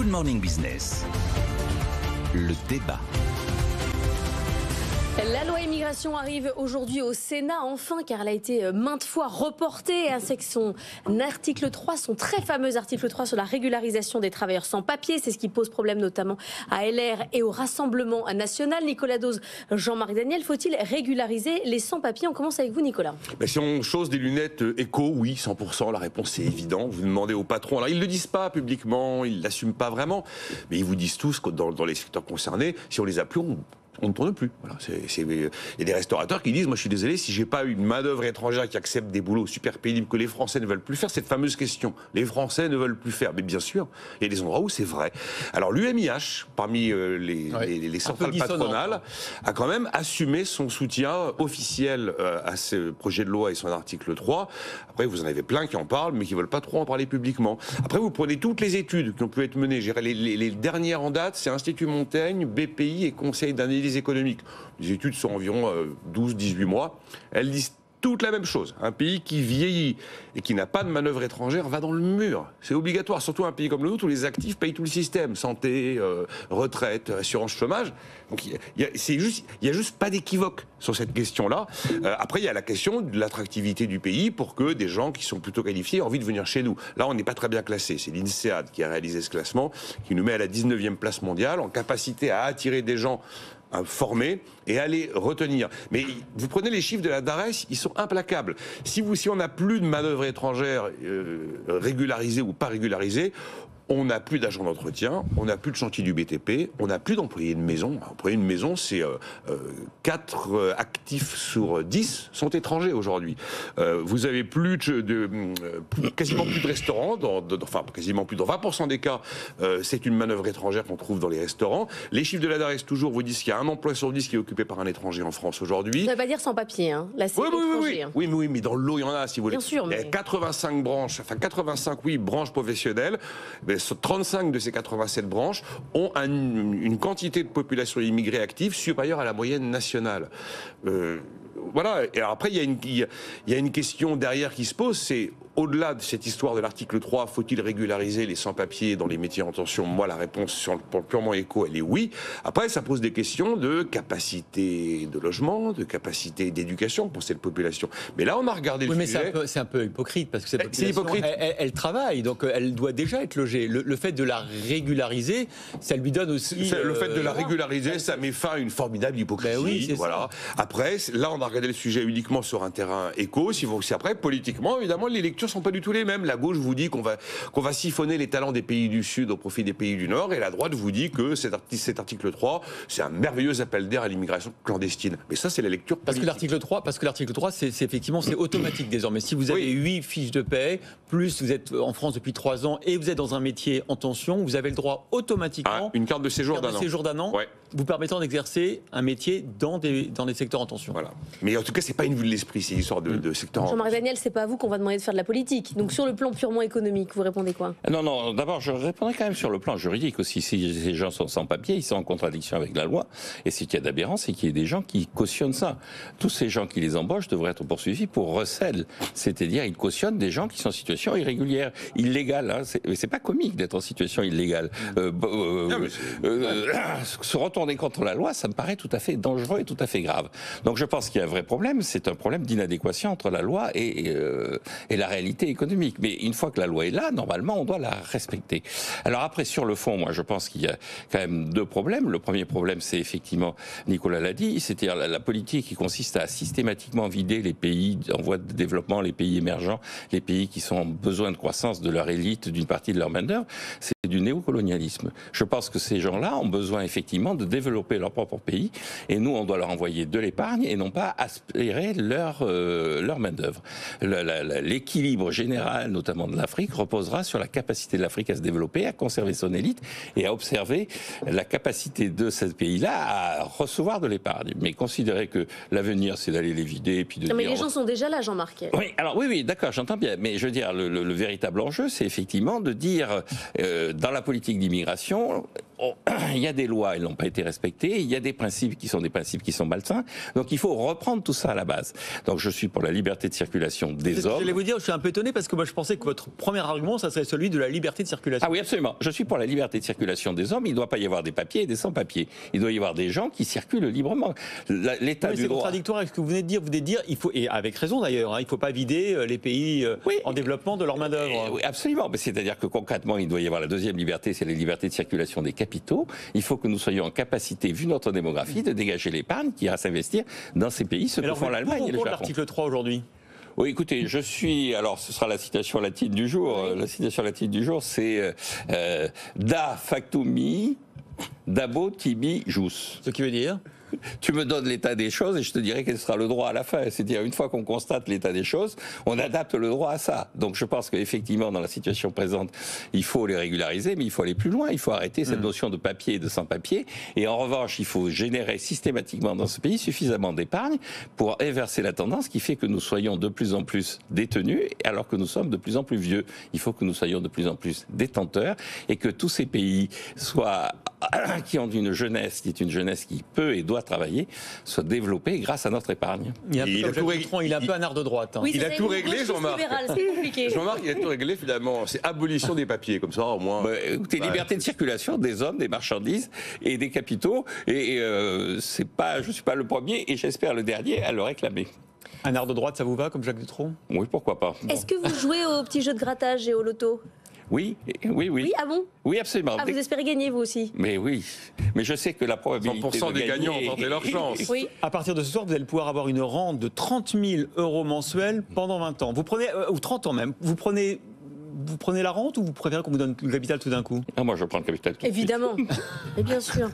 Good Morning Business. Le débat. La loi immigration arrive aujourd'hui au Sénat, enfin, car elle a été maintes fois reportée, ainsi que son article 3, son très fameux article 3 sur la régularisation des travailleurs sans papier. C'est ce qui pose problème notamment à LR et au Rassemblement national. Nicolas Dose, Jean-Marc Daniel, faut-il régulariser les sans-papiers? On commence avec vous, Nicolas. Si on chose des lunettes éco, oui, 100%, la réponse est évidente. Vous demandez au patron, alors ils ne le disent pas publiquement, ils ne l'assument pas vraiment, mais ils vous disent tous que dans les secteurs concernés, si on les a plus, on ne tourne plus. Voilà, il y a des restaurateurs qui disent, moi je suis désolé, si j'ai pas une main-d'œuvre étrangère qui accepte des boulots super pénibles que les Français ne veulent plus faire, cette fameuse question, les Français ne veulent plus faire. Mais bien sûr, il y a des endroits où c'est vrai. Alors l'UMIH, parmi les centrales patronales, a quand même assumé son soutien officiel à ce projet de loi et son article 3. Après, vous en avez plein qui en parlent, mais qui ne veulent pas trop en parler publiquement. Après, vous prenez toutes les études qui ont pu être menées. Les dernières en date, c'est Institut Montaigne, BPI et Conseil d'analyse économique. Les études sont environ 12-18 mois. Elles disent toute la même chose. Un pays qui vieillit et qui n'a pas de manœuvre étrangère va dans le mur. C'est obligatoire, surtout un pays comme le nôtre où les actifs payent tout le système. Santé, retraite, assurance chômage. Donc il y a juste pas d'équivoque sur cette question-là. Après, il y a la question de l'attractivité du pays pour que des gens qui sont plutôt qualifiés aient envie de venir chez nous. Là, on n'est pas très bien classé. C'est l'INSEAD qui a réalisé ce classement, qui nous met à la 19e place mondiale en capacité à attirer des gens formés et à les retenir. Mais vous prenez les chiffres de la DARES, ils sont implacables. Si on n'a plus de manœuvre étrangère régularisée ou pas régularisée, on n'a plus d'agents d'entretien, on n'a plus de chantier du BTP, on n'a plus d'employés de maison. Employés de maison, c'est 4 actifs sur 10 sont étrangers aujourd'hui. Vous avez quasiment plus de restaurants, quasiment plus, dans 20% des cas, c'est une manœuvre étrangère qu'on trouve dans les restaurants. Les chiffres de la DARES toujours vous disent qu'il y a un emploi sur 10 qui est occupé par un étranger en France aujourd'hui. Ça ne veut pas dire sans papier, hein. Là, c'est étranger. Oui, mais dans le lot, il y en a, si vous voulez. Bien sûr, mais... Il y a 85 branches, branches professionnelles. 35 de ces 87 branches ont une quantité de population immigrée active supérieure à la moyenne nationale. Voilà. Et après, il y a une question derrière qui se pose, c'est au-delà de cette histoire de l'article 3, faut-il régulariser les sans-papiers dans les métiers en tension? Moi, la réponse sur le plan purement éco, elle est oui. Après, ça pose des questions de capacité de logement, de capacité d'éducation pour cette population. Mais là, on a regardé le sujet. Mais c'est un peu hypocrite, parce que cette population, elle travaille, donc elle doit déjà être logée. Le fait de la régulariser, ça lui donne aussi... Le fait de la régulariser, ça met fin à une formidable hypocrisie. Oui, voilà. Après, là, on a regardé le sujet uniquement sur un terrain éco. Si après, politiquement, évidemment, les lectures sont pas du tout les mêmes. La gauche vous dit qu'on va siphonner les talents des pays du Sud au profit des pays du Nord, et la droite vous dit que cet article 3, c'est un merveilleux appel d'air à l'immigration clandestine. Mais ça, c'est la lecture politique. Parce que l'article 3, c'est effectivement, c'est automatique désormais. Si vous avez 8 fiches de paie, plus vous êtes en France depuis 3 ans et vous êtes dans un métier en tension, vous avez le droit automatiquement une carte de séjour d'un an. Vous permettant d'exercer un métier dans des secteurs en tension. Voilà. Mais en tout cas, c'est pas une vue de l'esprit, c'est une histoire de secteur en tension. Jean-Marc Daniel, c'est pas à vous qu'on va demander de faire de la politique. Donc sur le plan purement économique, vous répondez quoi? Non, d'abord, je répondrai quand même sur le plan juridique aussi. Si ces gens sont sans papier, ils sont en contradiction avec la loi. Et ce qu'il y a d'aberrant, c'est qu'il y ait des gens qui cautionnent ça. Tous ces gens qui les embauchent devraient être poursuivis pour recel. C'est-à-dire, ils cautionnent des gens qui sont en situation irrégulière, illégale. Hein. C'est pas comique d'être en situation illégale. Se retourner contre la loi, ça me paraît tout à fait dangereux et tout à fait grave. Donc je pense qu'il y a un vrai problème, c'est un problème d'inadéquation entre la loi et la réalité économique. Mais une fois que la loi est là, normalement, on doit la respecter. Alors après, sur le fond, moi je pense qu'il y a quand même 2 problèmes. Le premier problème, c'est effectivement, Nicolas l'a dit, c'est-à-dire la politique qui consiste à systématiquement vider les pays en voie de développement, les pays émergents, les pays qui sont en besoin de croissance de leur élite, d'une partie de leur main-d'œuvre. C'est du néocolonialisme. Je pense que ces gens-là ont besoin effectivement de développer leur propre pays, et nous, on doit leur envoyer de l'épargne et non pas aspirer leur main-d'œuvre. L'équilibre général, notamment de l'Afrique, reposera sur la capacité de l'Afrique à se développer, à conserver son élite et à observer la capacité de ce pays-là à recevoir de l'épargne. Mais considérer que l'avenir, c'est d'aller les vider et puis de non, mais les gens sont déjà là, Jean-Marc. Oui, alors oui, d'accord, j'entends bien. Mais je veux dire, le véritable enjeu, c'est effectivement de dire, dans la politique d'immigration, il y a des lois, elles n'ont pas été respectées, il y a des principes qui sont malsains, donc il faut reprendre tout ça à la base. Donc je suis pour la liberté de circulation des hommes. Je voulais vous dire, je suis un peu étonné parce que moi je pensais que votre premier argument, ça serait celui de la liberté de circulation. Ah oui, absolument. Je suis pour la liberté de circulation des hommes. Il ne doit pas y avoir des papiers et des sans-papiers. Il doit y avoir des gens qui circulent librement. L'état du c'est droit. contradictoire avec ce que vous venez de dire. Vous venez de dire, il faut, et avec raison d'ailleurs, hein, il ne faut pas vider les pays en développement de leur main-d'œuvre. Oui, absolument. Mais c'est-à-dire que concrètement, il doit y avoir la deuxième liberté, c'est la liberté de circulation des capitaux. Il faut que nous soyons en capacité, vu notre démographie, de dégager l'épargne qui ira s'investir dans ces pays, ce que font l'Allemagne et le Japon. L'article 3 aujourd'hui. Oui, écoutez, alors ce sera la citation latine du jour. La citation latine du jour, c'est Da factum mi, dabo tibi jus. Ce qui veut dire tu me donnes l'état des choses et je te dirai quel sera le droit à la fin. C'est-à-dire, une fois qu'on constate l'état des choses, on adapte le droit à ça. Donc je pense qu'effectivement, dans la situation présente, il faut les régulariser, mais il faut aller plus loin. Il faut arrêter cette notion de papier et de sans-papier. Et en revanche, il faut générer systématiquement dans ce pays suffisamment d'épargne pour inverser la tendance qui fait que nous soyons de plus en plus détenus alors que nous sommes de plus en plus vieux. Il faut que nous soyons de plus en plus détenteurs et que tous ces pays qui ont une jeunesse, qui est une jeunesse qui peut et doit travailler, soient développés grâce à notre épargne. Il est un peu un art de droite. Hein. Oui, il a tout réglé, Jean-Marc. C'est compliqué. Jean-Marc, il a tout réglé finalement. C'est abolition des papiers, comme ça au moins. Écoutez, liberté de circulation des hommes, des marchandises et des capitaux. Et je suis pas le premier et j'espère le dernier à le réclamer. Un art de droite, ça vous va comme Jacques Dutronc? Oui, pourquoi pas. Est-ce que vous jouez aux petits jeux de grattage et au loto? Oui. Oui, ah bon? Oui, absolument. Ah, vous espérez gagner, vous aussi? Mais oui. Mais je sais que la probabilité 100% de des gagnants gagner... ont tenté leur chance. Oui. À partir de ce soir, vous allez pouvoir avoir une rente de 30 000 € mensuels pendant 20 ans. Vous prenez, ou 30 ans même, vous prenez la rente ou vous préférez qu'on vous donne le capital tout d'un coup? Ah, moi, je prends le capital tout de suite. Évidemment. Et bien sûr.